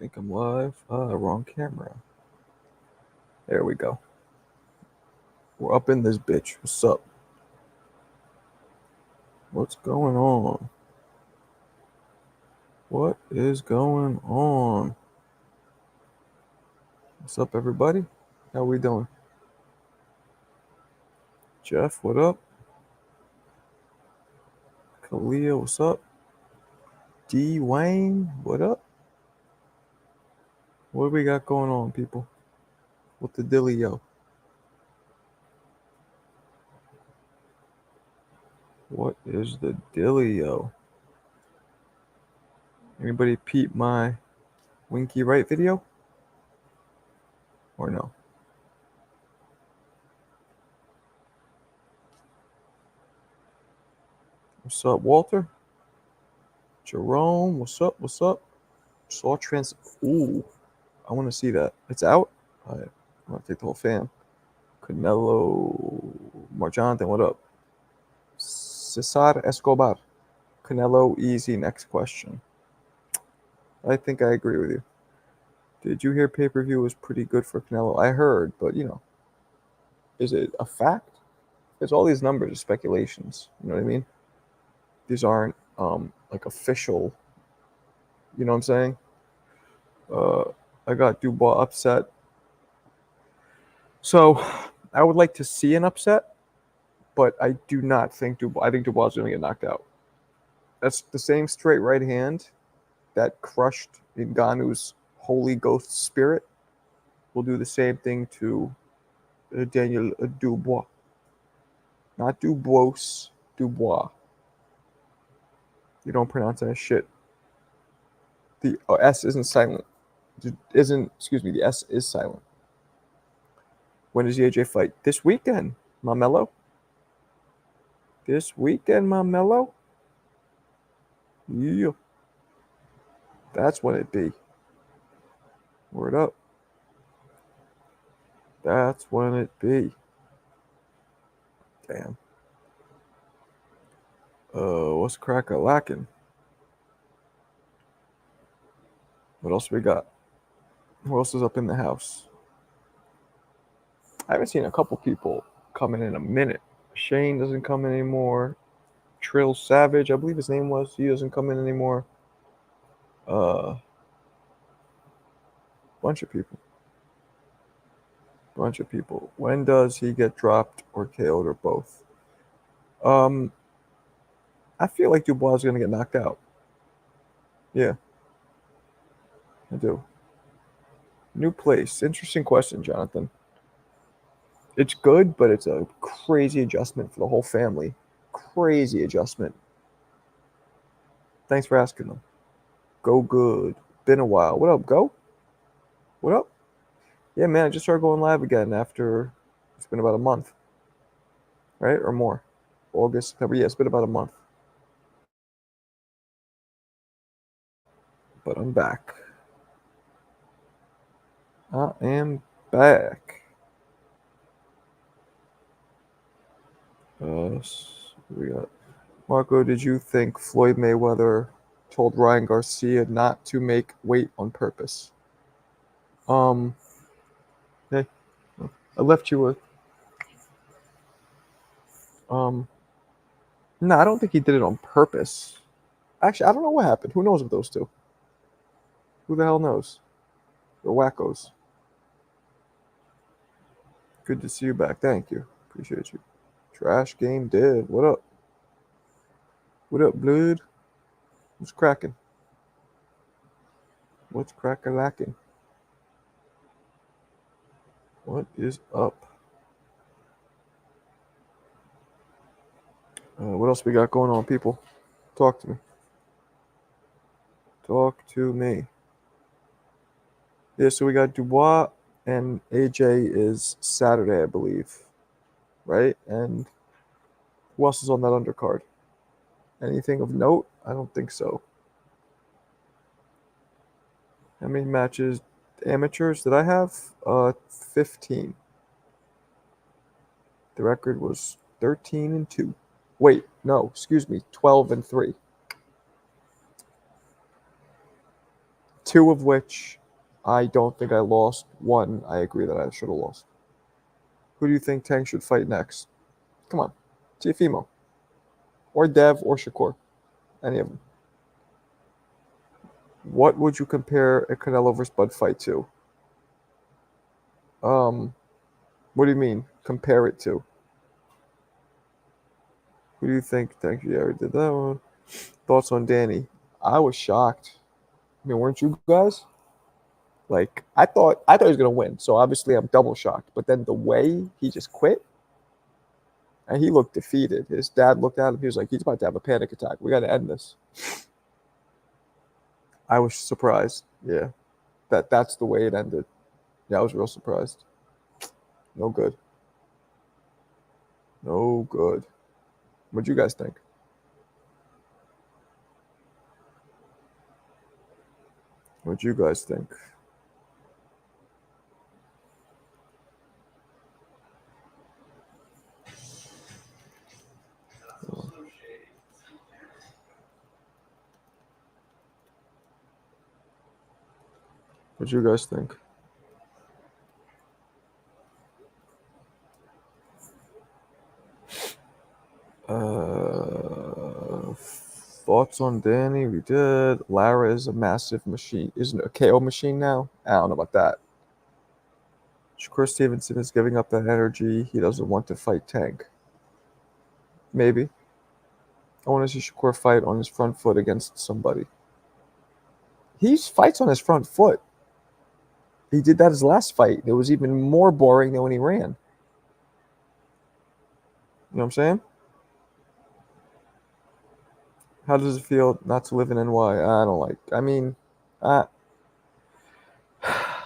think I'm live. Wrong camera. There we go. We're up in this bitch. What's up? What's going on? What is going on? What's up, everybody? How we doing? Jeff, what up? Kalia, what's up? D. Wayne, what up? What do we got going on, people? What the dealio? What is the dealio? Anybody peep my Winky Right video? Or no? What's up, Walter? Jerome, what's up? What's up? Saw trans. Ooh, I want to see that. It's out. I want to take the whole fam. Canelo, Marjantin, what up? Cesar Escobar. Canelo, easy. Next question. I think I agree with you. Did you hear pay-per-view was pretty good for Canelo? I heard, but is it a fact? There's all these numbers are speculations. You know what I mean? These aren't like official. You know what I'm saying? I got Dubois upset. So I would like to see an upset, but I do not think Dubois. I think Dubois is going to get knocked out. That's the same straight right hand that crushed Ngannou's Holy Ghost spirit. Will do the same thing to Daniel Dubois. Not Dubois, Dubois. You don't pronounce that shit. The S isn't silent. The S is silent. When does the AJ fight? This weekend, Mamelo. This weekend, Mamelo. Yeah. That's when it be. Word up. That's when it be. Damn. What's cracker lacking? What else we got? Who else is up in the house? I haven't seen a couple people coming in a minute. Shane doesn't come in anymore. Trill Savage, I believe his name was. He doesn't come in anymore. Bunch of people. When does he get dropped or KO'd or both? I feel like Dubois is going to get knocked out. Yeah. I do. New place. Interesting question, Jonathan. It's good, but it's a crazy adjustment for the whole family. Crazy adjustment. Thanks for asking them. Go good. Been a while. What up, Go? What up? Yeah, man, I just started going live again after it's been about a month. Right? Or more. August, September. Yeah, it's been about a month. But I'm back. I am back. We got Marco. Did you think Floyd Mayweather told Ryan Garcia not to make weight on purpose? Hey, I left you with. No, I don't think he did it on purpose. Actually, I don't know what happened. Who knows with those two? Who the hell knows? They're wackos. Good to see you back. Thank you. Appreciate you. Trash game dead. What up? What up, blood? What's cracking? What's crack-a-lacking? What is up? What else we got going on, people? Talk to me. Talk to me. Yeah, so we got Dubois and AJ is Saturday, I believe. Right? And who else is on that undercard? Anything of note? I don't think so. How many matches? Amateurs did I have? 15. The record was 13-2. Wait, no, excuse me, 12-3. 2 of which I don't think I lost. 1 I agree that I should have lost. Who do you think Tank should fight next? Come on. Teofimo. Or Dev or Shakur. Any of them. What would you compare a Canelo versus Bud fight to? What do you mean? Compare it to? Who do you think? Thank you. I already did that one. Thoughts on Danny? I was shocked. I mean, weren't you guys? Like, I thought he was gonna win. So obviously I'm double shocked. But then the way he just quit, and he looked defeated. His dad looked at him. He was like, he's about to have a panic attack. We got to end this. I was surprised. Yeah, that's the way it ended. Yeah, I was real surprised. No good. No good. What'd you guys think? What'd you guys think? What'd you guys think? Thoughts on Danny? We did. Lara is a massive machine. Isn't it a KO machine now? I don't know about that. Shakur Stevenson is giving up that energy. He doesn't want to fight Tank. Maybe. I want to see Shakur fight on his front foot against somebody. He fights on his front foot. He did that his last fight. It was even more boring than when he ran. You know what I'm saying? How does it feel not to live in NY? I don't like. I mean, I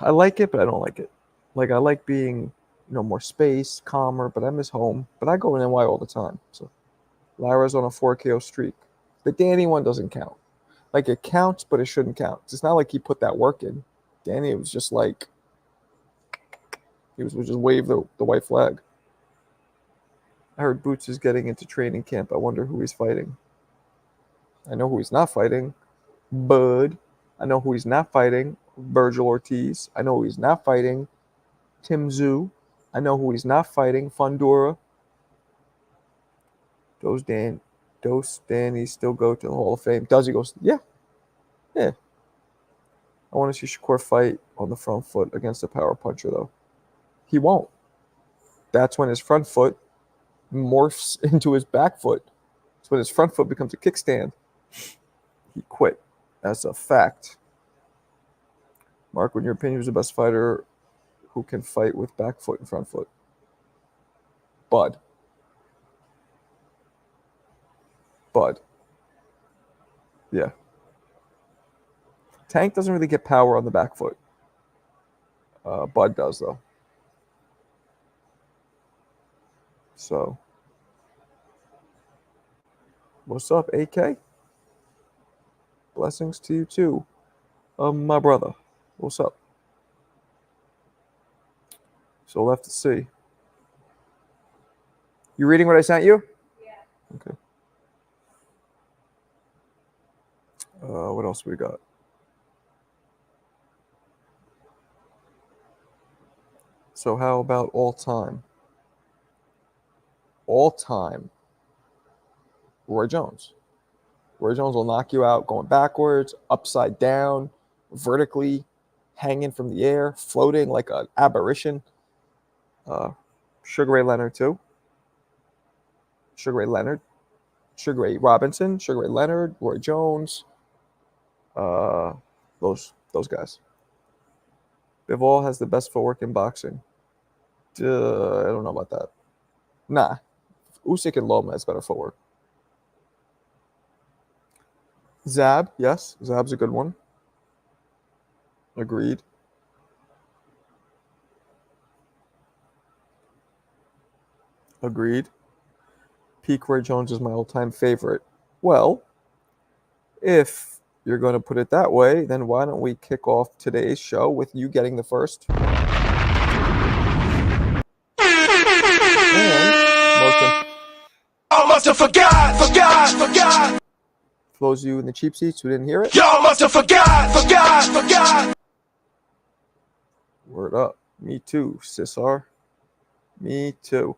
like it, but I don't like it. Like, I like being, more space, calmer, but I miss home. But I go in NY all the time. So Lara's on a 4 KO streak. The Danny one doesn't count. Like, it counts, but it shouldn't count. It's not like he put that work in. Danny, it was just like he was just wave the white flag. I heard Boots is getting into training camp. I wonder who he's fighting. I know who he's not fighting. Bud. I know who he's not fighting. Virgil Ortiz. I know who he's not fighting. Tim Zhu. I know who he's not fighting. Fundora. Does Danny still go to the Hall of Fame? Does he go? Yeah. Yeah. I want to see Shakur fight on the front foot against a power puncher, though. He won't. That's when his front foot morphs into his back foot. It's when his front foot becomes a kickstand. He quit. That's a fact. Mark, in your opinion, who's the best fighter who can fight with back foot and front foot? Bud. Yeah. Tank doesn't really get power on the back foot. Bud does, though. So, what's up, AK? Blessings to you, too. My brother. What's up? So we'll have to see. You reading what I sent you? Yeah. Okay. What else we got? So how about all time? All time. Roy Jones. Roy Jones will knock you out going backwards, upside down, vertically, hanging from the air, floating like an aberration. Sugar Ray Leonard too. Sugar Ray Leonard. Sugar Ray Robinson, Sugar Ray Leonard, Roy Jones. Those guys. Bivol has the best footwork in boxing. I don't know about that. Nah. Usyk and Loma has better footwork. Zab, yes. Zab's a good one. Agreed. Peak Roy Jones is my all-time favorite. Well, if you're going to put it that way, then why don't we kick off today's show with you getting the first? And I must have forgot. For those of you in the cheap seats who didn't hear it. Y'all must have forgot. Word up. Me too, Cesar. Me too.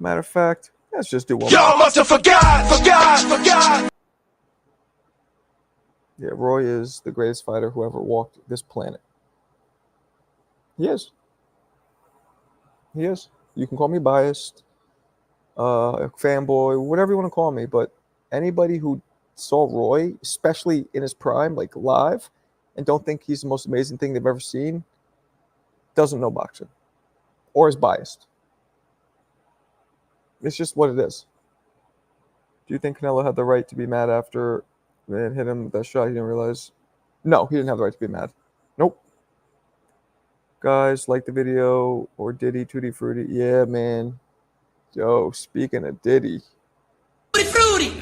Matter of fact, let's just do one more. Y'all must have forgot. Yeah, Roy is the greatest fighter who ever walked this planet. He is. He is. You can call me biased, a fanboy, whatever you want to call me, but anybody who saw Roy, especially in his prime, like live, and don't think he's the most amazing thing they've ever seen, doesn't know boxing or is biased. It's just what it is. Do you think Canelo had the right to be mad after man hit him with that shot? He didn't realize. No, he didn't have the right to be mad. Nope. Guys, like the video or Diddy, Tutti Frutti. Yeah, man. Yo, speaking of Diddy. Tutti Frutti.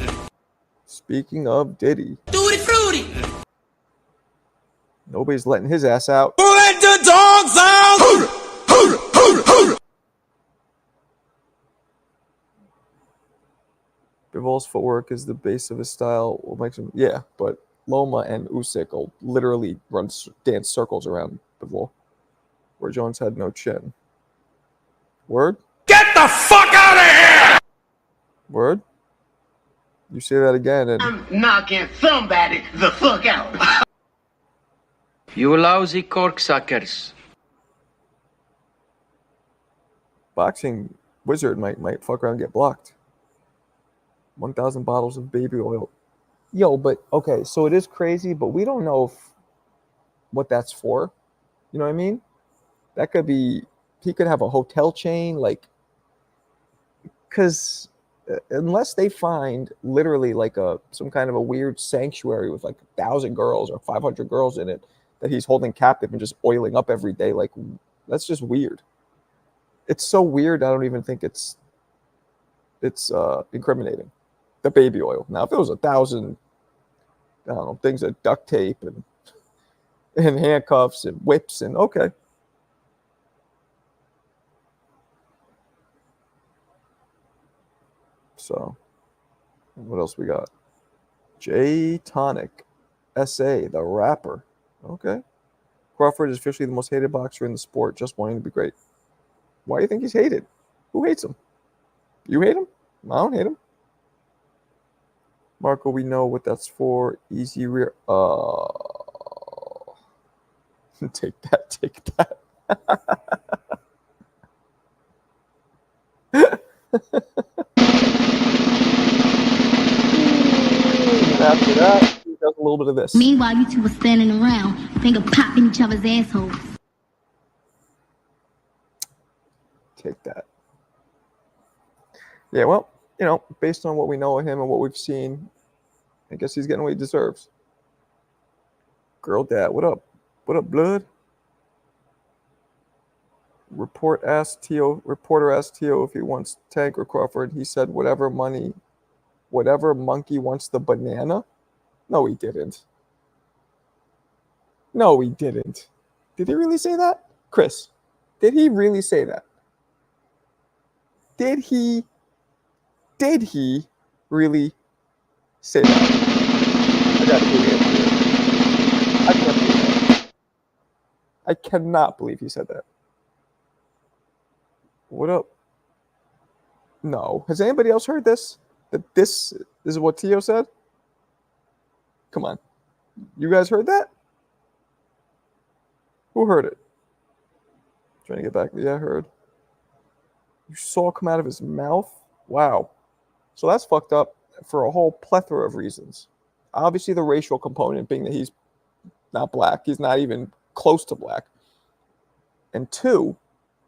Speaking of Diddy. Tutti Frutti. Nobody's letting his ass out. Let the dogs out. Bivol's footwork is the base of his style. What makes him, yeah, but Loma and Usyk will literally dance circles around Bivol, where Jones had no chin. Word? Get the fuck out of here! Word? You say that again and I'm knocking somebody the fuck out. You lousy corksuckers. boxing wizard might fuck around and get blocked. 1,000 bottles of baby oil. Yo, but okay, so it is crazy, but we don't know what that's for. You know what I mean? That could be, he could have a hotel chain, like, because unless they find literally like some kind of a weird sanctuary with like 1,000 girls or 500 girls in it that he's holding captive and just oiling up every day, like, that's just weird. It's so weird, I don't even think it's incriminating. The baby oil. Now, if it was 1,000, I don't know, things of duct tape and handcuffs and whips and okay. So, what else we got? J Tonic, SA, the rapper. Okay. Crawford is officially the most hated boxer in the sport, just wanting to be great. Why do you think he's hated? Who hates him? You hate him? I don't hate him. Marco, we know what that's for. Easy rear. Take that. After that, he does a little bit of this. Meanwhile, you two were standing around, thinking of popping each other's assholes. Take that. Yeah, well, you know, based on what we know of him and what we've seen, I guess he's getting what he deserves. Girl dad, what up? What up, blood? Reporter asked Tio if he wants Tank or Crawford. He said whatever monkey wants the banana. No, he didn't. Did he really say that? Chris, did he really say that? Did he really say that? I gotta believe it. I cannot believe he said that. What up? No. Has anybody else heard this? That this is what Tio said? Come on. You guys heard that? Who heard it? Trying to get back. Yeah, I heard. You saw it come out of his mouth? Wow. So that's fucked up for a whole plethora of reasons. Obviously, the racial component being that he's not black. He's not even close to black. And two,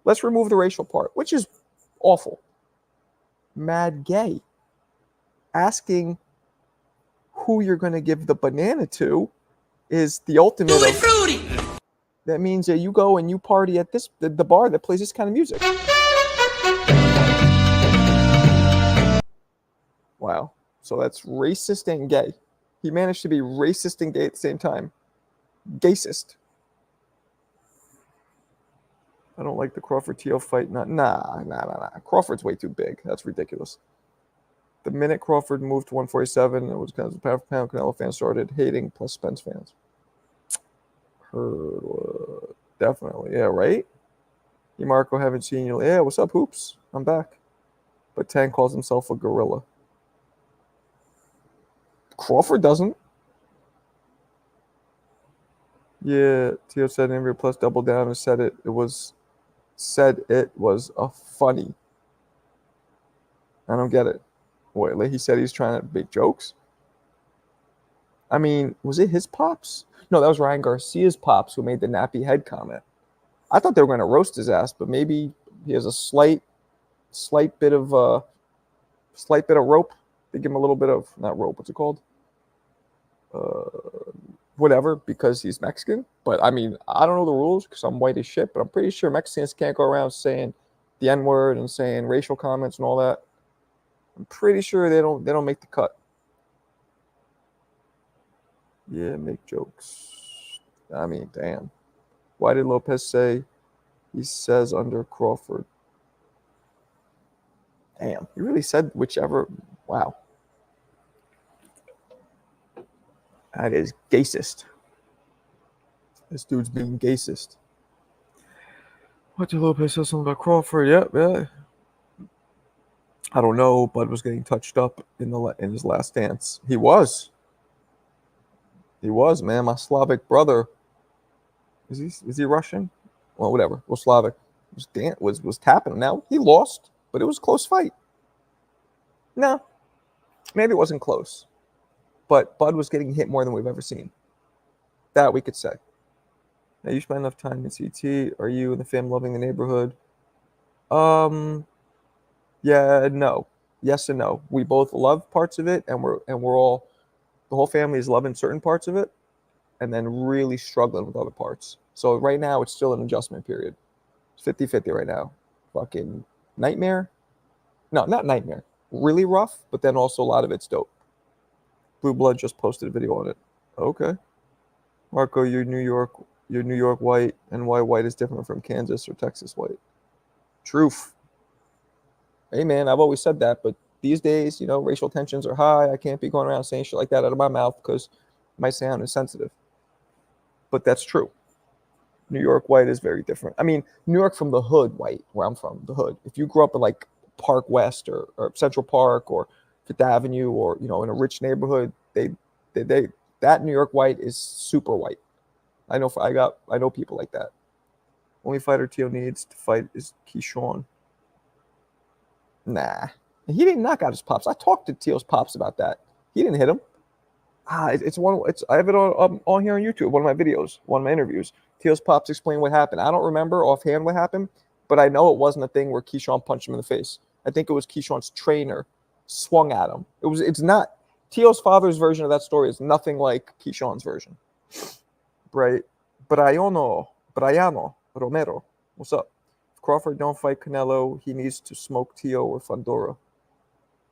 let's remove the racial part, which is awful. Mad gay. Asking who you're going to give the banana to is the ultimate of, that means that you go and you party at the bar that plays this kind of music. Wow. So that's racist and gay. He managed to be racist and gay at the same time. Gayist. I don't like the Crawford Tio fight. Nah. Crawford's way too big. That's ridiculous. The minute Crawford moved to 147, it was kind of pound for pound. Canelo fans started hating, plus Spence fans. Heard, definitely, yeah, right. Hey, Marco, haven't seen you. Yeah, what's up, hoops? I'm back. But Tank calls himself a gorilla. Crawford doesn't. Yeah, Tio said interview plus double down and said it was a funny. I don't get it. Wait, like he said he's trying to make jokes? I mean, was it his pops? No, that was Ryan Garcia's pops who made the nappy head comment. I thought they were going to roast his ass, but maybe he has a slight bit of rope. They give him a little bit of, not rope, what's it called? Whatever, because he's Mexican. But I mean, I don't know the rules because I'm white as shit, but I'm pretty sure Mexicans can't go around saying the N-word and saying racial comments and all that. I'm pretty sure they don't make the cut. Yeah, make jokes. I mean, damn. Why did Lopez say he says under Crawford? Damn, he really said whichever. Wow. That is gaysist. This dude's being gaysist. What did Lopez say something about Crawford? Yeah. I don't know. Bud was getting touched up in his last dance. He was, man. My Slavic brother. Is he Russian? Well, whatever. Well, Slavic was tapping him. Now he lost, but it was a close fight. No, maybe it wasn't close, but Bud was getting hit more than we've ever seen. That we could say. Now you spend enough time in CT. Are you and the fam loving the neighborhood? Yeah, no. Yes and no. We both love parts of it, and we're all, the whole family is loving certain parts of it, and then really struggling with other parts. So right now it's still an adjustment period. It's 50-50 right now. Fucking nightmare. No, not nightmare. Really rough, but then also a lot of it's dope. Blue Blood just posted a video on it. Okay. Marco, you're New York white, and why white is different from Kansas or Texas white. Truth. Hey man, I've always said that, but these days, racial tensions are high. I can't be going around saying shit like that out of my mouth because my sound is sensitive. But that's true. New York white is very different. I mean, New York from the hood white, where I'm from, the hood. If you grew up in like Park West or Central Park or Fifth Avenue or in a rich neighborhood, they that New York white is super white. I know people like that. Only fighter Tio needs to fight is Keyshawn. Nah, he didn't knock out his pops. I talked to Tio's pops about that. He didn't hit him. I have it on here on YouTube. One of my videos, one of my interviews. Tio's pops explain what happened. I don't remember offhand what happened, but I know it wasn't a thing where Keyshawn punched him in the face. I think it was Keyshawn's trainer swung at him. It's not Tio's father's version of that story is nothing like Keyshawn's version. Right? Briano Romero. What's up? If Crawford don't fight Canelo, he needs to smoke Tio or Fundora.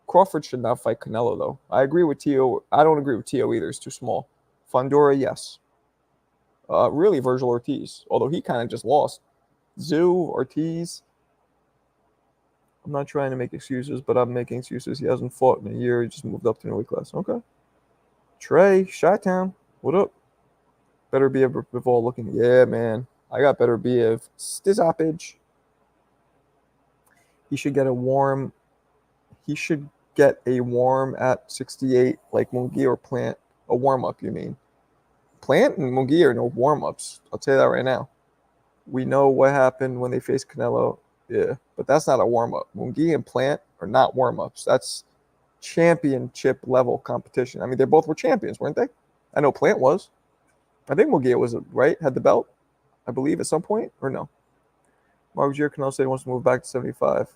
Crawford should not fight Canelo, though. I agree with Tio. I don't agree with Tio either. It's too small. Fundora, yes. Really, Virgil Ortiz, although he kind of just lost. Zoo, Ortiz. I'm not trying to make excuses, but I'm making excuses. He hasn't fought in a year. He just moved up to new weight class. Okay. Trey, Chi-Town, what up? Better be a Bivol looking. Yeah, man. I got better be a Stizopage. He should get a warm at 68 like Munguia or Plant. A warm-up, you mean? Plant and Munguia are no warm-ups. I'll tell you that right now. We know what happened when they faced Canelo. Yeah, but that's not a warm-up. Munguia and Plant are not warm-ups. That's championship level competition. I mean, they both were champions, weren't they? I know Plant was. I think Munguia was, right? Had the belt, I believe, at some point, or no? Mark Jr. Canelo said he wants to move back to 75.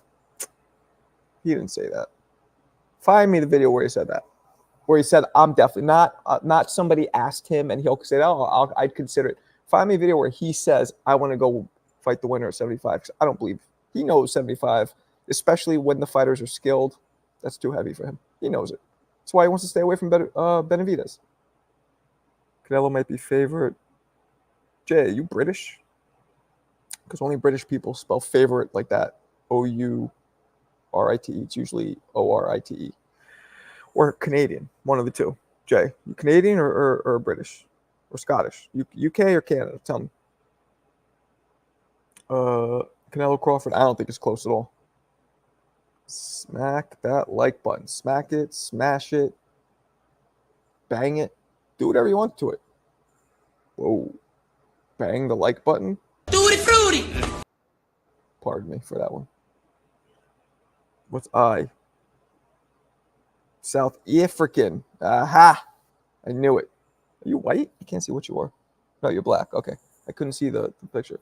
He didn't say that. Find me the video where he said that. Where he said, I'm definitely not somebody asked him and he'll say, oh, I'd consider it. Find me a video where he says, I want to go fight the winner at 75. Because I don't believe he knows 75, especially when the fighters are skilled. That's too heavy for him. He knows it. That's why he wants to stay away from Benavidez. Canelo might be favorite. Jay, are you British? Because only British people spell favorite like that. O-U-R-I-T-E. It's usually O-R-I-T-E. or Canadian, one of the two. Jay, you Canadian or British or Scottish? UK or Canada? Tell me. Canelo Crawford, I don't think it's close at all. Smack that like button. Smack it, smash it, bang it, do whatever you want to it. Whoa. Bang the like button. Tutti frutti. Pardon me for that one. What's I? South African. Aha! I knew it. Are you white? I can't see what you are. No, you're black. Okay. I couldn't see the picture.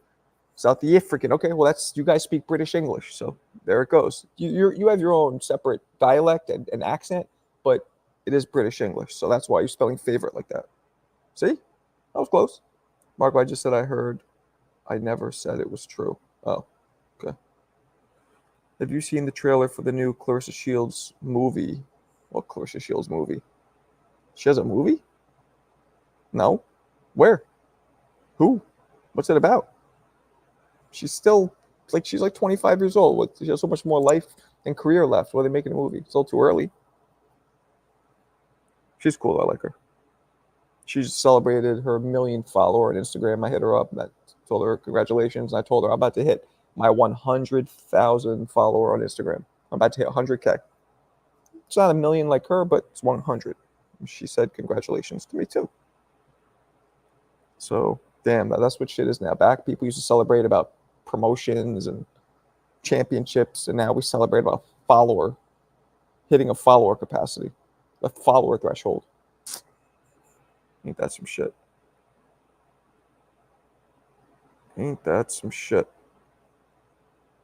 South African. Okay, well, that's, you guys speak British English, so there it goes. You have your own separate dialect and accent, but it is British English, so that's why you're spelling favorite like that. See? That was close. Marco, I just said I heard. I never said it was true. Oh, okay. Have you seen the trailer for the new Clarissa Shields movie? What Clarissa Shields movie? She has a movie? No. Where? Who? What's it about? She's like 25 years old. She has so much more life and career left. Why are they making a movie? It's all too early. She's cool. I like her. She just celebrated her 1 million follower on Instagram. I hit her up and I told her congratulations. I told her I'm about to hit my 100,000 follower on Instagram. I'm about to hit 100K. It's not 1 million like her, but it's 100. She said congratulations to me too. So damn, that's what shit is now. Back, people used to celebrate about promotions and championships, and now we celebrate about hitting a follower capacity, a follower threshold. Ain't that some shit? Ain't that some shit?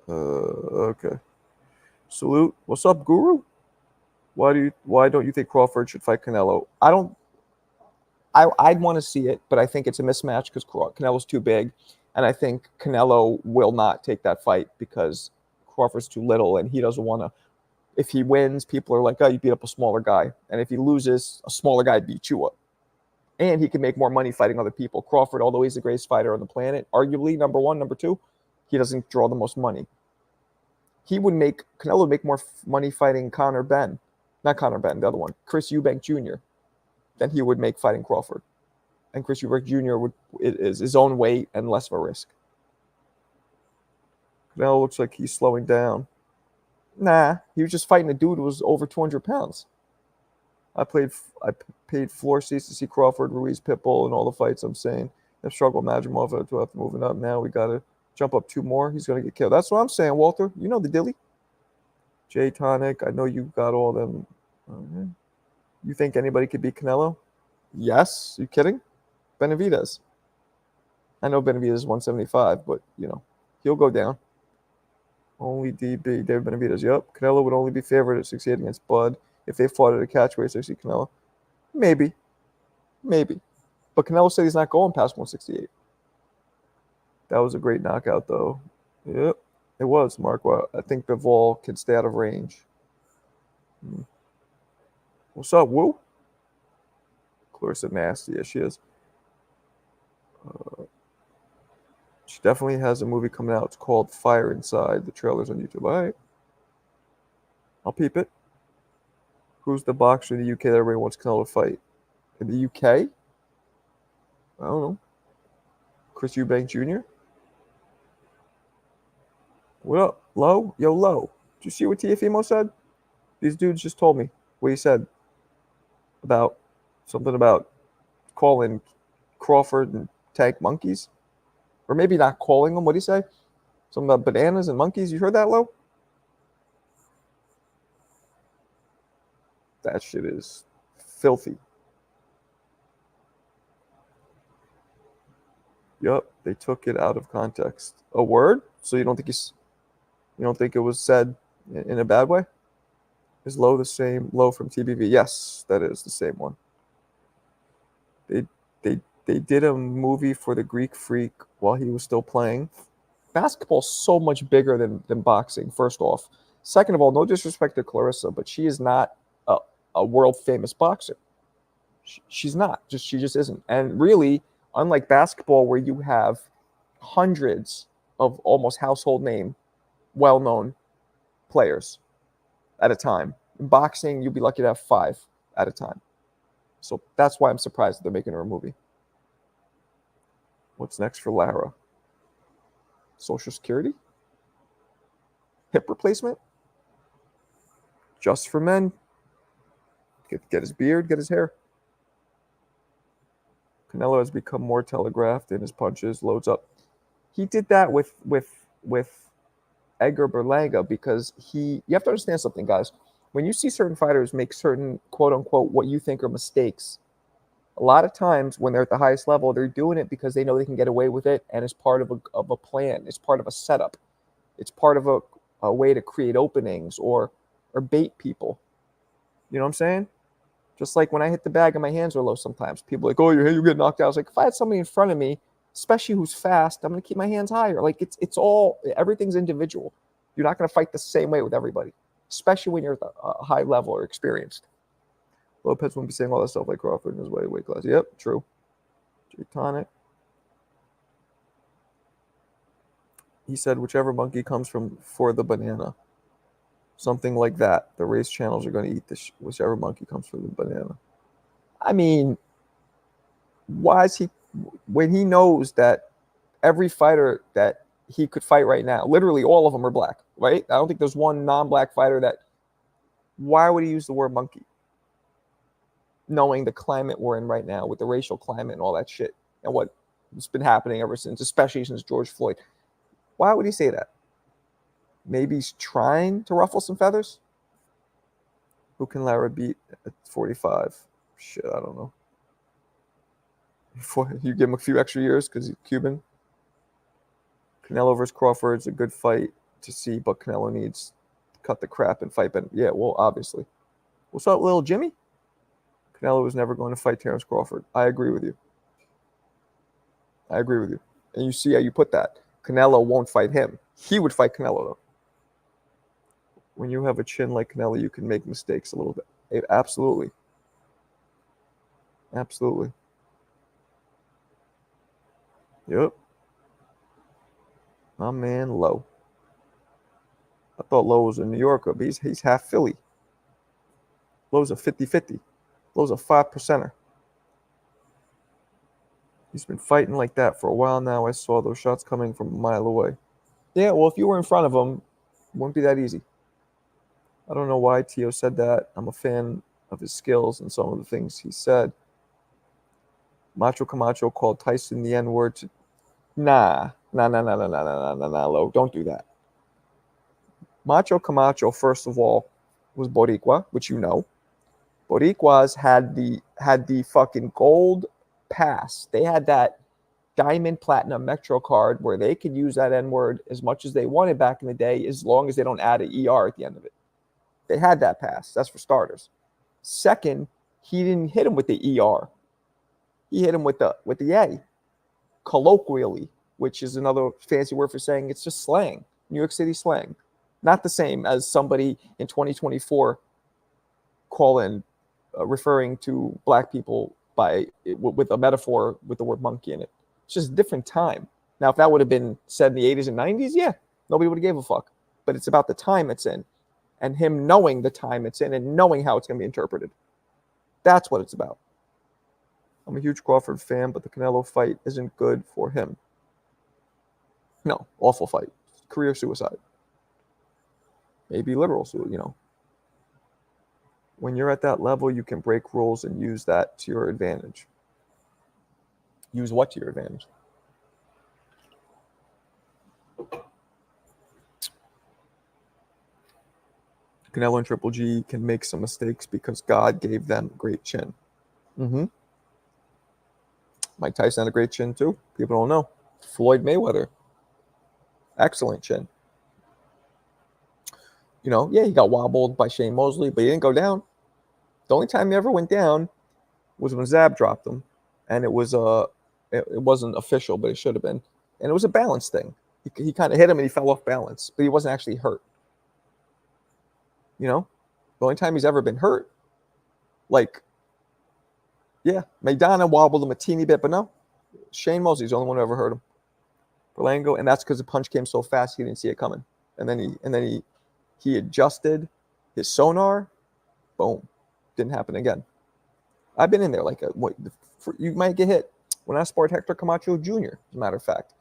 Okay. Salute. What's up, Guru? Why don't you think Crawford should fight Canelo? I'd want to see it, but I think it's a mismatch because Canelo's too big, and I think Canelo will not take that fight because Crawford's too little, and he doesn't want to. If he wins, people are like, "Oh, you beat up a smaller guy," and if he loses, a smaller guy beats you up, and he can make more money fighting other people. Crawford, although he's the greatest fighter on the planet, arguably number one, number two, he doesn't draw the most money. Canelo would make more money fighting not Conor Benn, the other one, Chris Eubank Jr. than he would make fighting Crawford. And Chris Eubank Jr. is his own weight and less of a risk. Canelo looks like he's slowing down. Nah, he was just fighting a dude who was over 200 pounds. I paid floor seats to see Crawford, Ruiz, Pitbull, and all the fights. I'm saying, I've struggled Magomedov to have moving up. Now we got to jump up 2 more. He's going to get killed. That's what I'm saying, Walter. You know the dilly. Jay Tonic, I know you got all them. Okay. You think anybody could beat Canelo? Yes. You kidding? Benavidez. I know Benavidez is 175, but, he'll go down. Only DB, David Benavidez. Yep. Canelo would only be favored at 68 against Bud if they fought at a catchweight 60 Canelo. Maybe. But Canelo said he's not going past 168. That was a great knockout, though. Yep. It was, Mark. Well, I think Bivol can stay out of range. What's up, Woo? Clarissa nasty. Yeah, she is. She definitely has a movie coming out. It's called Fire Inside. The trailer's on YouTube. All right. I'll peep it. Who's the boxer in the UK that everybody wants Canelo to fight? In the UK? I don't know. Chris Eubank Jr.? What up, Low? Yo, Low. Did you see what Tiafimo said? These dudes just told me what he said about something about calling Crawford and Tank monkeys. Or maybe not calling them. What did he say? Something about bananas and monkeys. You heard that, Low? That shit is filthy. Yup, they took it out of context. A word? So you don't think it was said in a bad way? Is Low the same Low from TBV? Yes, that is the same one. They did a movie for the Greek Freak while he was still playing. Basketball's so much bigger than boxing, first off. Second of all, no disrespect to Clarissa, but she is not a world famous boxer. She's not. She just isn't. And really, unlike basketball, where you have hundreds of almost household name, well-known players at a time, In boxing, you'll be lucky to have 5 at a time. So that's why I'm surprised that they're making her a movie. What's next for Lara? Social Security? Hip replacement? Just for men? Get his beard, get his hair. Canelo has become more telegraphed in his punches, loads up. He did that with Edgar Berlanga because you have to understand something, guys. When you see certain fighters make certain quote unquote what you think are mistakes, a lot of times when they're at the highest level, they're doing it because they know they can get away with it, and it's part of a plan. It's part of a setup. It's part of a way to create openings or bait people. You know what I'm saying? Just like when I hit the bag and my hands are low sometimes. People are like, oh, you get knocked out. I was like, if I had somebody in front of me, especially who's fast, I'm going to keep my hands higher. Like it's all, everything's individual. You're not going to fight the same way with everybody, especially when you're at a high level or experienced. Lopez won't be saying all that stuff like Crawford in his weight class. Yep, true. Jay Tonic. He said whichever monkey comes from for the banana. Something like that. The race channels are going to eat whichever monkey comes from the banana. I mean, why is he, when he knows that every fighter that he could fight right now, literally all of them are black, right? I don't think there's one non-black fighter that, why would he use the word monkey? Knowing the climate we're in right now with the racial climate and all that shit and what's been happening ever since, especially since George Floyd. Why would he say that? Maybe he's trying to ruffle some feathers? Who can Lara beat at 45? Shit, I don't know. You give him a few extra years because he's Cuban. Canelo versus Crawford is a good fight to see, but Canelo needs to cut the crap and fight better. Yeah, well, obviously. What's up, little Jimmy? Canelo was never going to fight Terence Crawford. I agree with you. And you see how you put that. Canelo won't fight him. He would fight Canelo, though. When you have a chin like Canelo, you can make mistakes a little bit. Absolutely. Yep. My man Lowe. I thought Lowe was a New Yorker, but he's half Philly. Lowe's a 50-50. Lowe's a 5%er. He's been fighting like that for a while now. I saw those shots coming from a mile away. Yeah, well, if you were in front of him, it wouldn't be that easy. I don't know why Tio said that. I'm a fan of his skills and some of the things he said. Macho Camacho called Tyson the N-word. Nah, Lo. Don't do that. Macho Camacho, first of all, was Boricua, which you know. Boricuas had the fucking gold pass. They had that diamond platinum Metro card where they could use that N-word as much as they wanted back in the day, as long as they don't add an ER at the end of it. They had that pass. That's for starters. Second, he didn't hit him with the ER. He hit him with the A, colloquially, which is another fancy word for saying it's just slang, New York City slang. Not the same as somebody in 2024 referring to black people with a metaphor with the word monkey in it. It's just a different time. Now, if that would have been said in the 80s and 90s, yeah, nobody would have gave a fuck. But it's about the time it's in and him knowing the time it's in and knowing how it's going to be interpreted. That's what it's about. I'm a huge Crawford fan, but the Canelo fight isn't good for him. No, awful fight. Career suicide. Maybe literal, When you're at that level, you can break rules and use that to your advantage. Use what to your advantage? Canelo and Triple G can make some mistakes because God gave them great chin. Mike Tyson had a great chin too. People don't know. Floyd Mayweather. Excellent chin. He got wobbled by Shane Mosley, but he didn't go down. The only time he ever went down was when Zab dropped him, and it wasn't official, but it should have been. And it was a balance thing. He kind of hit him and he fell off balance, but he wasn't actually hurt. The only time he's ever been hurt, Maidana wobbled him a teeny bit, but no. Shane Mosley's the only one who ever hurt him. Berlango, and that's because the punch came so fast he didn't see it coming. And then he adjusted his sonar, Boom. Didn't happen again. I've been in there like you might get hit. When I sparred Hector Camacho Jr., as a matter of fact,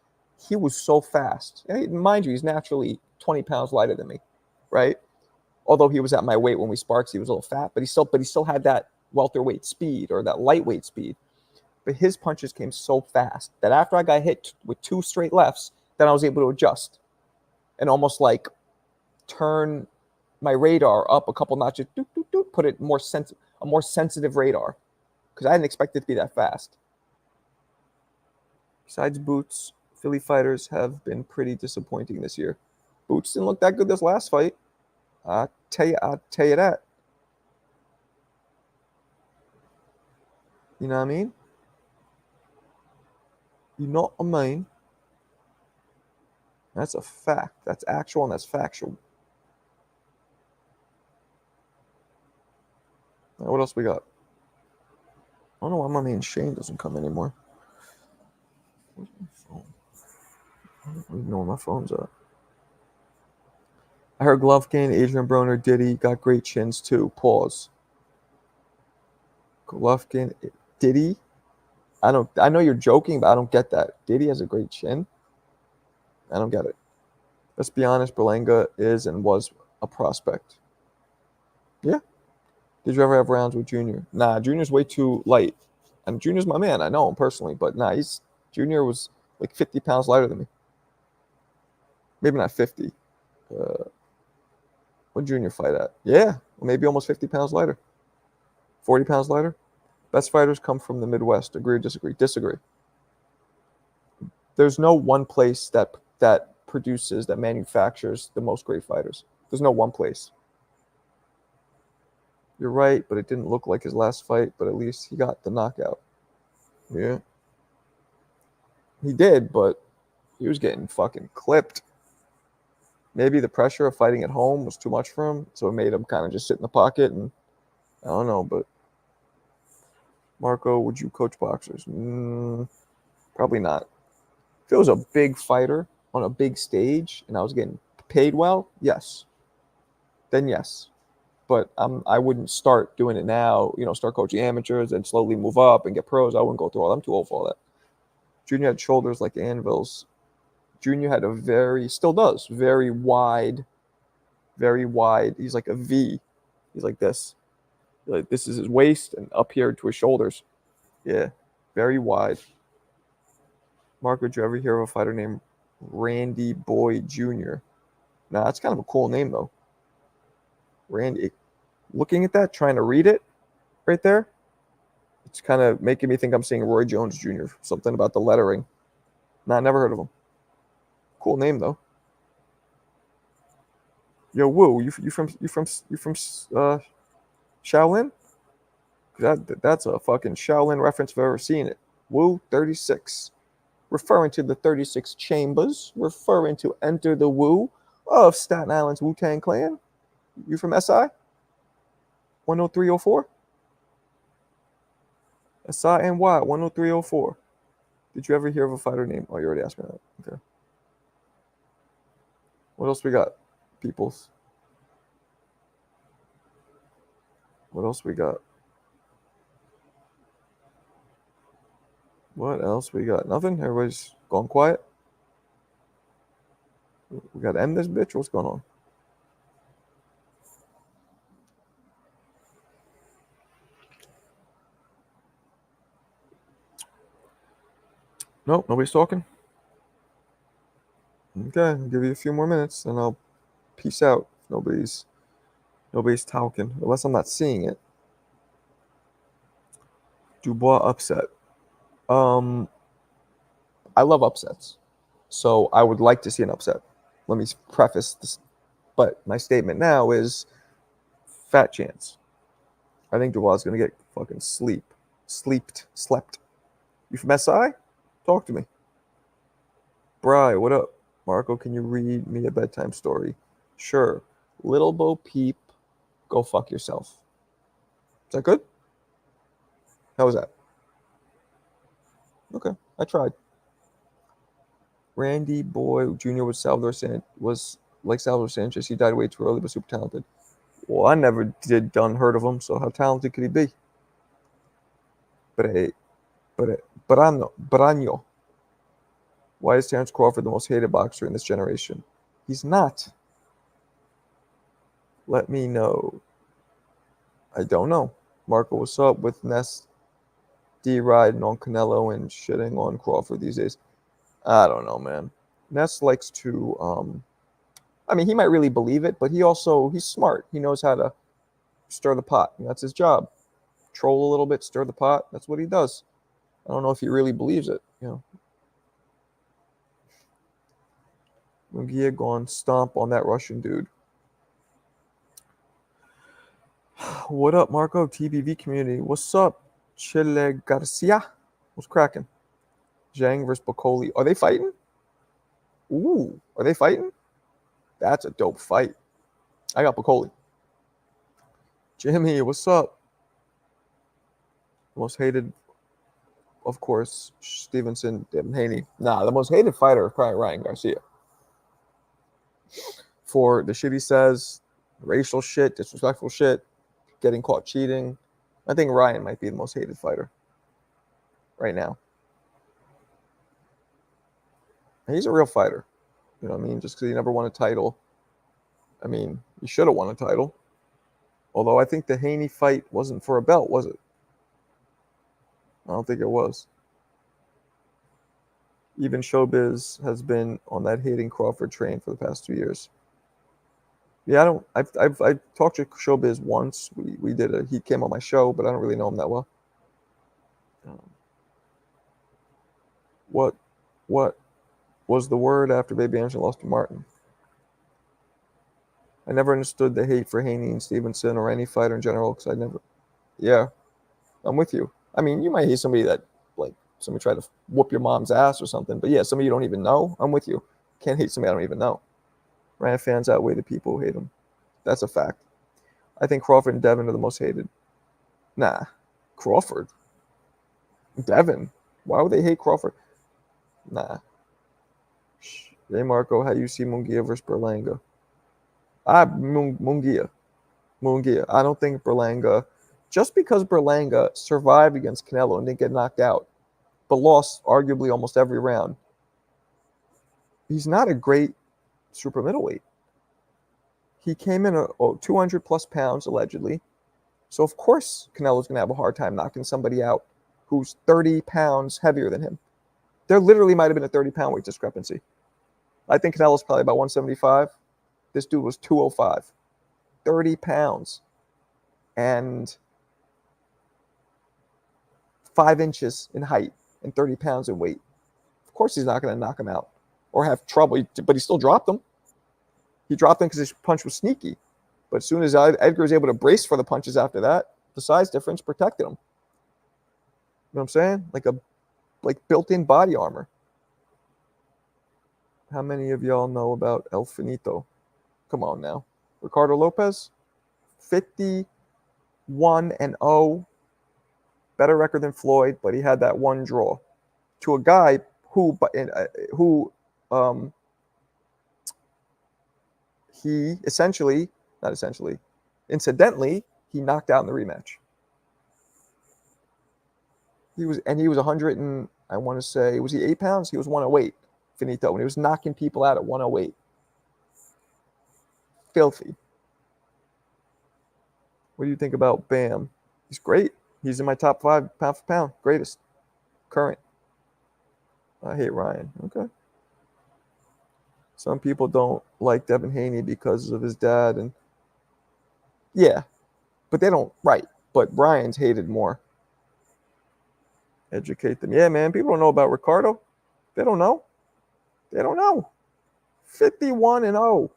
he was so fast. And mind you, he's naturally 20 pounds lighter than me, right? Although he was at my weight when we sparked, he was a little fat, but he still had that welterweight speed or that lightweight speed. But his punches came so fast that after I got hit with 2 straight lefts, then I was able to adjust and almost like turn my radar up a couple notches, put it a more sensitive radar, because I didn't expect it to be that fast. Besides Boots, Philly fighters have been pretty disappointing this year. Boots didn't look that good this last fight. I'll tell you that. You know what I mean? You know what I mean? That's a fact. That's actual and that's factual. Now, what else we got? I don't know why my man Shane doesn't come anymore. Where's my phone? I don't even know where my phone's at. I heard Golovkin, Adrian Broner, Diddy got great chins too. Pause. Golovkin, Diddy? I know you're joking, but I don't get that. Diddy has a great chin? I don't get it. Let's be honest, Berlanga is and was a prospect. Yeah. Did you ever have rounds with Junior? Nah, Junior's way too light. And Junior's my man. I know him personally, but nah, Junior was like 50 pounds lighter than me. Maybe not 50. What Junior fight at? Yeah, maybe almost 50 pounds lighter. 40 pounds lighter. Best fighters come from the Midwest. Agree or disagree? Disagree. There's no one place that produces, that manufactures the most great fighters. There's no one place. You're right, but it didn't look like his last fight, but at least he got the knockout. Yeah. He did, but he was getting fucking clipped. Maybe the pressure of fighting at home was too much for him, so it made him kind of just sit in the pocket, and I don't know, but Marco, would you coach boxers? Probably not. If it was a big fighter on a big stage and I was getting paid well, yes. Then yes. But I wouldn't start doing it now, start coaching amateurs and slowly move up and get pros. I wouldn't go through all that. I'm too old for all that. Junior had shoulders like anvils. Junior had still does, very wide. He's like a V. He's like this. Like this is his waist and up here to his shoulders. Yeah, very wide. Mark, would you ever hear of a fighter named Randy Boy Jr.? Nah, that's kind of a cool name, though. Randy. Looking at that, trying to read it right there, it's kind of making me think I'm seeing Roy Jones Jr. Something about the lettering. Nah, never heard of him. Cool name, though. Yo, Woo, you from Shaolin? That's a fucking Shaolin reference if I've ever seen it. Woo 36. Referring to the 36 chambers, referring to Enter the Wu of Staten Island's Wu-Tang Clan. You from SI? 10304? SINY 10304. Did you ever hear of a fighter named? Oh, you already asked me that. Okay. What else we got, peoples? What else we got? What else we got? Nothing? Everybody's gone quiet? We got to end this bitch? What's going on? Nope, nobody's talking? Okay, I'll give you a few more minutes and I'll peace out. Nobody's talking, unless I'm not seeing it. Dubois upset. I love upsets, so I would like to see an upset. Let me preface this, but my statement now is fat chance. I think Dubois is going to get fucking slept. You from SI? Talk to me. Bri, what up? Marco, can you read me a bedtime story? Sure. Little Bo Peep, go fuck yourself. Is that good? How was that? Okay, I tried. Randy Boy Jr. was like Salvador Sanchez. He died way too early, but super talented. Well, I never heard of him, so how talented could he be? Brano. Why is Terence Crawford the most hated boxer in this generation? He's not. Let me know. I don't know. Marco, what's up with Ness D riding on Canelo and shitting on Crawford these days? I don't know, man. Ness likes to I mean, he might really believe it, but he's smart. He knows how to stir the pot. And that's his job. Troll a little bit, stir the pot. That's what he does. I don't know if he really believes it, you know. Munguia gone stomp on that Russian dude. What up, Marco? TBV community. What's up, Chile Garcia? What's cracking? Zhang versus Bacoli. Are they fighting? Ooh, are they fighting? That's a dope fight. I got Bacoli. Jimmy, what's up? Most hated, of course, Stevenson, Devin Haney. Nah, the most hated fighter is probably Ryan Garcia. For the shit he says, racial shit, disrespectful shit, getting caught cheating. I think Ryan might be the most hated fighter right now. And he's a real fighter. You know what I mean? Just because he never won a title. I mean, he should have won a title. Although I think the Haney fight wasn't for a belt, was it? I don't think it was. Even Showbiz has been on that hating Crawford train for the past 2 years. Yeah, I've talked to Showbiz once. He came on my show, but I don't really know him that well. What was the word after Baby Angel lost to Martin? I never understood the hate for Haney and Stevenson or any fighter in general because yeah, I'm with you. I mean, you might hate somebody that, like, somebody tried to whoop your mom's ass or something, but yeah, somebody you don't even know, I'm with you. Can't hate somebody I don't even know. Ryan fans outweigh the people who hate him. That's a fact. I think Crawford and Devin are the most hated. Nah, Crawford. Devin. Why would they hate Crawford? Nah. Hey, Marco, how you see Munguia versus Berlanga? Munguia. I don't think Berlanga, just because Berlanga survived against Canelo and didn't get knocked out, but lost arguably almost every round, he's not a great super middleweight. He came in 200 plus pounds, allegedly. So, of course, Canelo's going to have a hard time knocking somebody out who's 30 pounds heavier than him. There literally might have been a 30-pound weight discrepancy. I think Canelo's probably about 175. This dude was 205. 30 pounds. And 5 inches in height and 30 pounds in weight. Of course he's not going to knock him out or have trouble, but he still dropped him. He dropped him because his punch was sneaky. But as soon as Edgar was able to brace for the punches after that, the size difference protected him. You know what I'm saying? Like built-in body armor. How many of y'all know about El Finito? Come on now. Ricardo Lopez, 51-0. Better record than Floyd, but he had that one draw to a guy who he incidentally, he knocked out in the rematch. He was 100 and I want to say, was he 8 pounds? He was 108, Finito, and he was knocking people out at 108. Filthy. What do you think about Bam? He's great. He's in my top 5 pound for pound. Greatest. Current. I hate Ryan. Okay. Some people don't like Devin Haney because of his dad. And yeah, but they don't. Right. But Ryan's hated more. Educate them. Yeah, man. People don't know about Ricardo. They don't know. 51-0.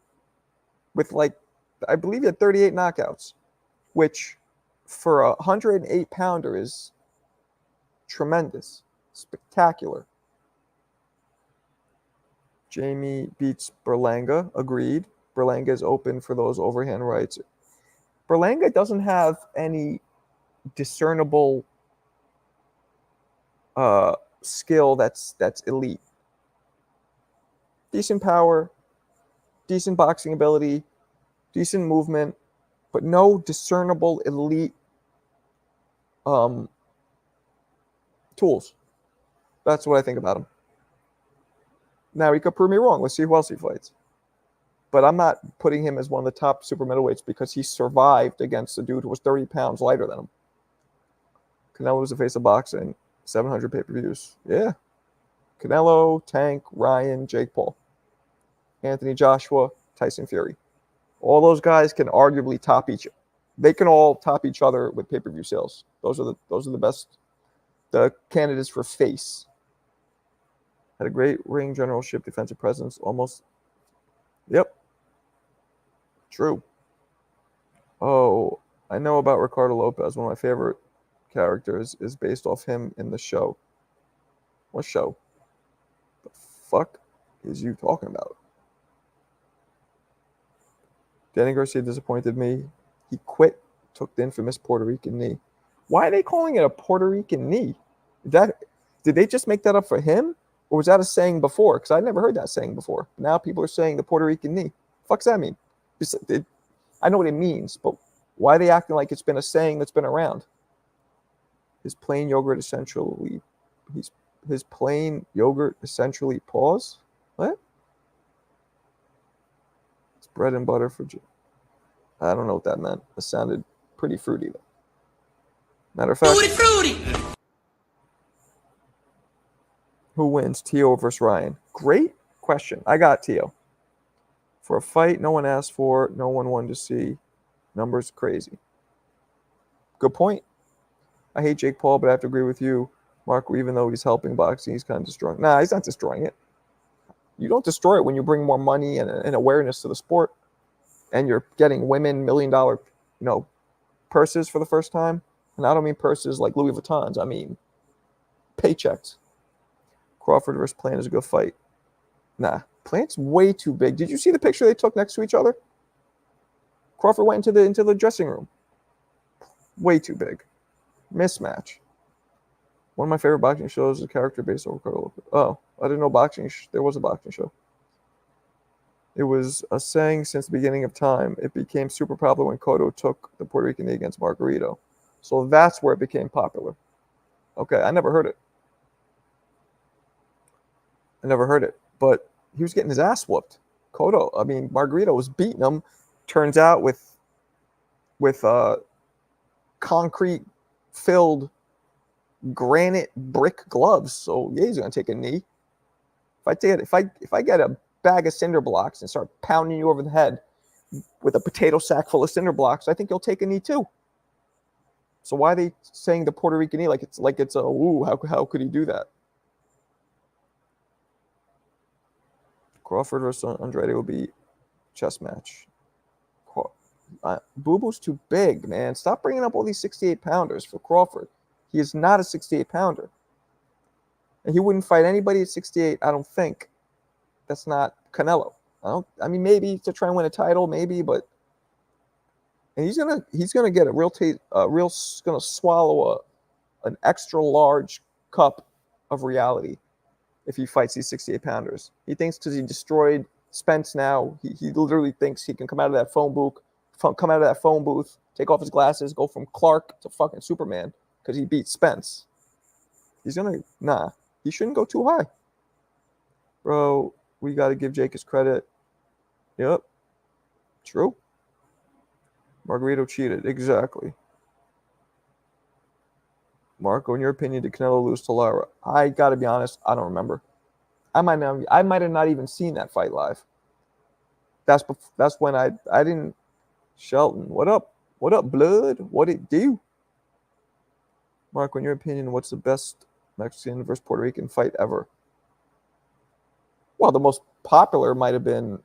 With, like, I believe he had 38 knockouts, which for a 108-pounder is tremendous, spectacular. Jamie beats Berlanga. Agreed. Berlanga is open for those overhand rights. Berlanga doesn't have any discernible skill that's elite. Decent power, decent boxing ability, decent movement, but no discernible elite tools. That's what I think about him. Now, he could prove me wrong. Let's see who else he fights. But I'm not putting him as one of the top super middleweights because he survived against a dude who was 30 pounds lighter than him. Canelo was the face of boxing, 700 pay-per-views. Yeah. Canelo, Tank, Ryan, Jake Paul, Anthony Joshua, Tyson Fury. All those guys can arguably top each. They can all top each other with pay-per-view sales. Those are the best, the candidates for face. Had a great ring generalship, defensive presence, almost. Yep. True. Oh, I know about Ricardo Lopez. One of my favorite characters is based off him in the show. What show? The fuck is you talking about? Danny Garcia disappointed me. He quit, took the infamous Puerto Rican knee. Why are they calling it a Puerto Rican knee? Did they just make that up for him? Or was that a saying before? Because I never heard that saying before. Now people are saying the Puerto Rican knee. Fuck's that mean? I know what it means, but why are they acting like it's been a saying that's been around? His plain yogurt essentially pause? What? It's bread and butter for I don't know what that meant. It sounded pretty fruity though. Matter of fact, Fruity. who wins, Tio versus Ryan? Great question. I got Tio. For a fight no one asked for, no one wanted to see. Numbers crazy. Good point. I hate Jake Paul, but I have to agree with you, Marco. Even though he's helping boxing, he's kind of destroying. Nah, he's not destroying it. You don't destroy it when you bring more money and awareness to the sport, and you're getting women $1 million, purses for the first time. And I don't mean purses like Louis Vuittons. I mean paychecks. Crawford versus Plant is a good fight. Nah, Plant's way too big. Did you see the picture they took next to each other? Crawford went into the dressing room. Way too big. Mismatch. One of my favorite boxing shows is a character based on Ricardo Lopez. Oh, I didn't know boxing. There was a boxing show. It was a saying since the beginning of time. It became super popular when Cotto took the Puerto Rican knee against Margarito. So that's where it became popular. Okay, I never heard it. But he was getting his ass whooped. Margarito was beating him. Turns out with concrete-filled granite brick gloves. So yeah, he's gonna take a knee. If I get a bag of cinder blocks and start pounding you over the head with a potato sack full of cinder blocks, I think you'll take a knee too. So why are they saying the Puerto Rican knee like it's a ooh? How could he do that? Crawford versus Andrade will be chess match. Boo Boo's too big, man. Stop bringing up all these 68-pounders for Crawford. He is not a 68-pounder. And he wouldn't fight anybody at 68, I don't think. That's not Canelo. Maybe to try and win a title, maybe, but and he's gonna get gonna swallow an extra large cup of reality if he fights these 68-pounders. He thinks because he destroyed Spence now, he literally thinks he can come out of that phone booth, take off his glasses, go from Clark to fucking Superman because he beat Spence. He shouldn't go too high. Bro, we got to give Jake his credit. Yep. True. Margarito cheated. Exactly. Marco, in your opinion, did Canelo lose to Lara? I got to be honest, I don't remember. I might have not even seen that fight live. That's when I didn't. Shelton, what up? What up, blood? What it do? Marco, in your opinion, what's the best Mexican versus Puerto Rican fight ever? Well, the most popular might have been,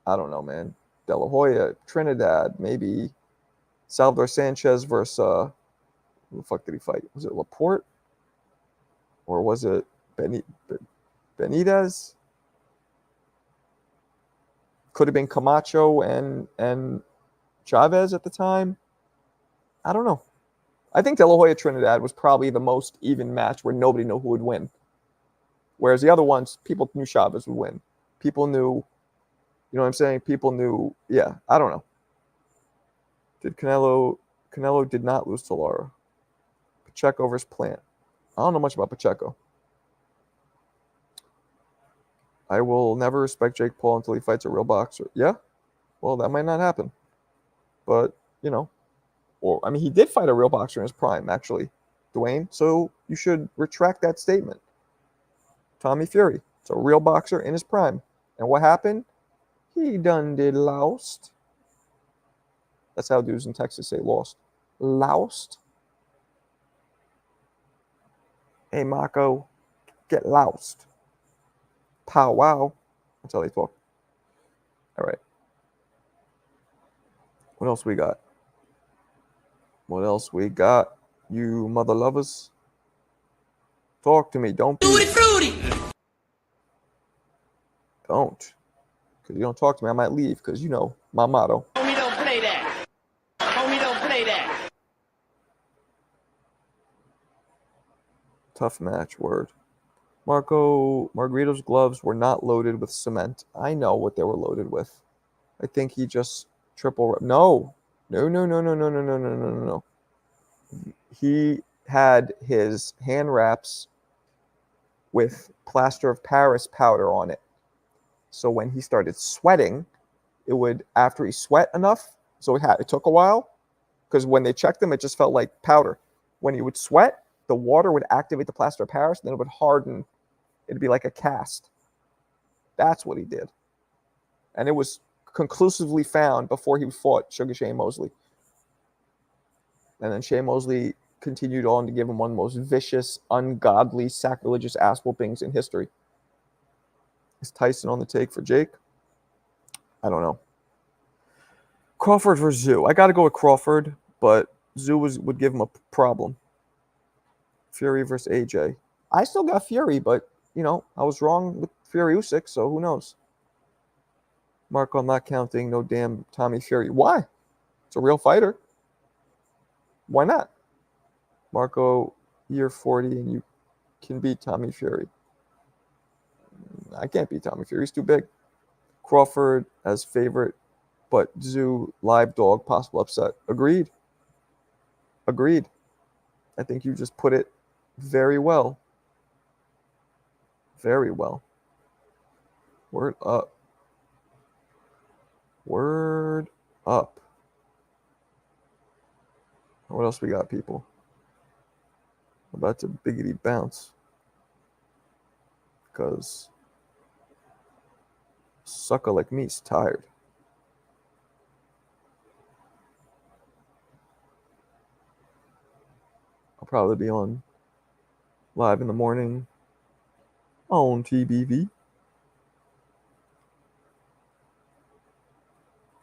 I don't know, man. De La Hoya, Trinidad, maybe Salvador Sanchez versus, who the fuck did he fight? Was it Laporte? Or was it Benitez? Could have been Camacho and Chavez at the time. I don't know. I think De La Hoya Trinidad was probably the most even match where nobody knew who would win. Whereas the other ones, people knew Chavez would win. People knew, you know what I'm saying? People knew, yeah, I don't know. Canelo did not lose to Lara. Pacheco versus Plant. I don't know much about Pacheco. I will never respect Jake Paul until he fights a real boxer. Yeah? Well, that might not happen. But, or I mean, he did fight a real boxer in his prime, actually, Dwayne. So you should retract that statement. Tommy Fury. It's a real boxer in his prime. And what happened? He done did lost. That's how dudes in Texas say lost. Lost? Hey, Marco, get lost. Pow wow. That's how they talk. All right. What else we got? What else we got? You mother lovers. Talk to me. Don't be. Tutti frutti. Don't. Because you don't talk to me, I might leave. Because my motto. Homie, don't play that. Homie, don't play that. Tough match, word. Marco Margarito's gloves were not loaded with cement. I know what they were loaded with. I think he just triple. No. No. He had his hand wraps with plaster of Paris powder on it. So when he started sweating, it would, after he sweat enough, so it took a while, because when they checked him, it just felt like powder. When he would sweat, the water would activate the plaster of Paris, and then it would harden. It'd be like a cast. That's what he did. And it was conclusively found before he fought Sugar Shane Mosley. And then Shane Mosley continued on to give him one of the most vicious, ungodly, sacrilegious ass whoopings in history. Is Tyson on the take for Jake? I don't know. Crawford versus Zoo. I got to go with Crawford, but Zoo would give him a problem. Fury versus AJ. I still got Fury, but, I was wrong with Fury Usyk, so who knows? Marco, I'm not counting no damn Tommy Fury. Why? It's a real fighter. Why not? Marco, you're 40 and you can beat Tommy Fury. I can't beat Tommy Fury. He's too big. Crawford as favorite, but Zoo, live dog, possible upset. Agreed. I think you just put it very well. Very well. Word up. Word up. What else we got, people? About to biggity bounce. Because sucker like me's tired. I'll probably be on live in the morning on TBV.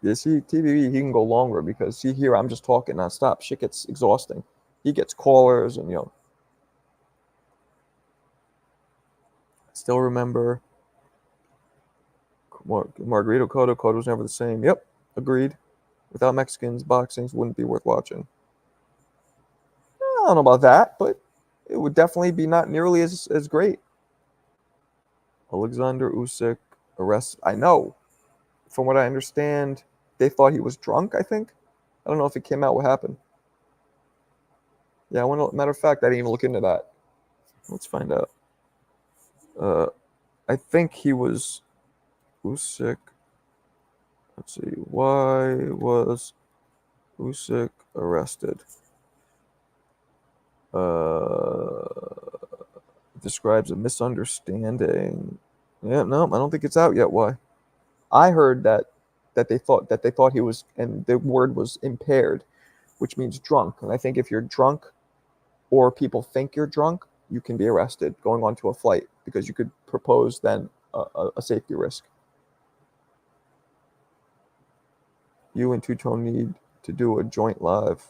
Yeah, see, TBV, he can go longer because, see, here I'm just talking nonstop. Shit gets exhausting. He gets callers and, Still remember Margarito Cotto. Cotto was never the same. Yep, agreed. Without Mexicans, boxing wouldn't be worth watching. I don't know about that, but it would definitely be not nearly as great. Alexander Usyk arrested. I know. From what I understand, they thought he was drunk, I think. I don't know if it came out what happened. Yeah, matter of fact, I didn't even look into that. Let's find out. I think he was Usyk. Let's see. Why was Usyk arrested? Describes a misunderstanding. Yeah, no, I don't think it's out yet. Why? I heard that they thought he was, and the word was impaired, which means drunk. And I think if you're drunk, or people think you're drunk, you can be arrested going onto a flight because you could propose then a safety risk. You and Two Tone need to do a joint live.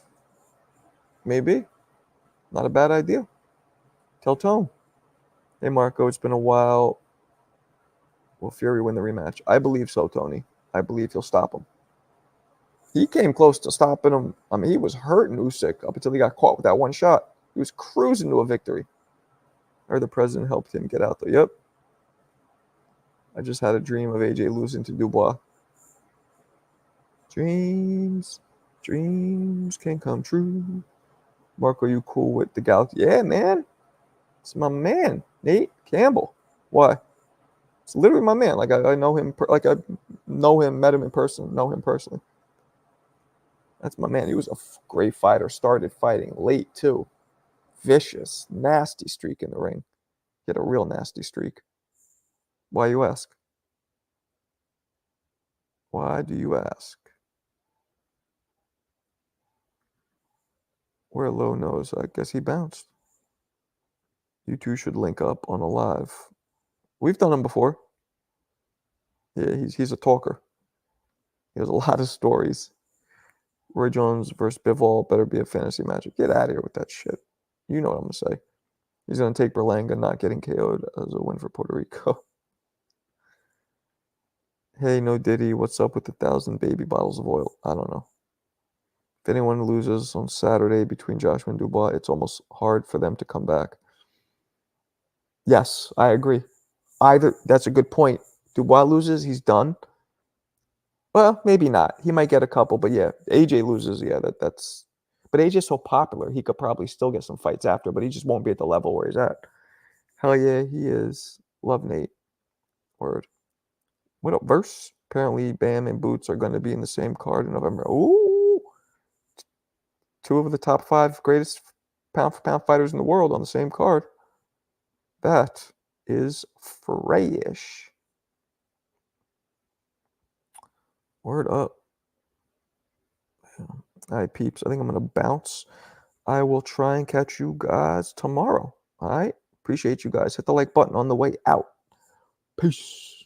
Maybe. Not a bad idea. Tell Tone. Hey, Marco, it's been a while. Will Fury win the rematch? I believe so, Tony. I believe he'll stop him. He came close to stopping him. I mean, he was hurting Usyk up until he got caught with that one shot. He was cruising to a victory. Or the president helped him get out there. Yep. I just had a dream of AJ losing to Dubois. Dreams. Dreams can come true. Mark, are you cool with the Galaxy? Yeah, man. It's my man, Nate Campbell. Why? It's literally my man. Like I know him. Like I know him. Met him in person. Know him personally. That's my man. He was a great fighter. Started fighting late too. Vicious, nasty streak in the ring. He had a real nasty streak. Why you ask? Why do you ask? Where Low knows, I guess he bounced. You two should link up on a live. We've done him before. Yeah, he's a talker. He has a lot of stories. Roy Jones versus Bivol better be a fantasy match. Get out of here with that shit. You know what I'm going to say. He's going to take Berlanga not getting KO'd as a win for Puerto Rico. Hey, no Diddy, what's up with 1,000 baby bottles of oil? I don't know. If anyone loses on Saturday between Joshua and Dubois, it's almost hard for them to come back. Yes, I agree. That's a good point. Dubois loses, he's done. Well, maybe not. He might get a couple, but yeah, AJ loses. Yeah, that's. But AJ's so popular, he could probably still get some fights after, but he just won't be at the level where he's at. Hell yeah, he is. Love Nate. Word. What up, Verse? Apparently, Bam and Boots are going to be in the same card in November. Ooh, two of the top 5 greatest pound-for-pound fighters in the world on the same card. That is fresh. Word up. All right, peeps. I think I'm going to bounce. I will try and catch you guys tomorrow. All right? Appreciate you guys. Hit the like button on the way out. Peace.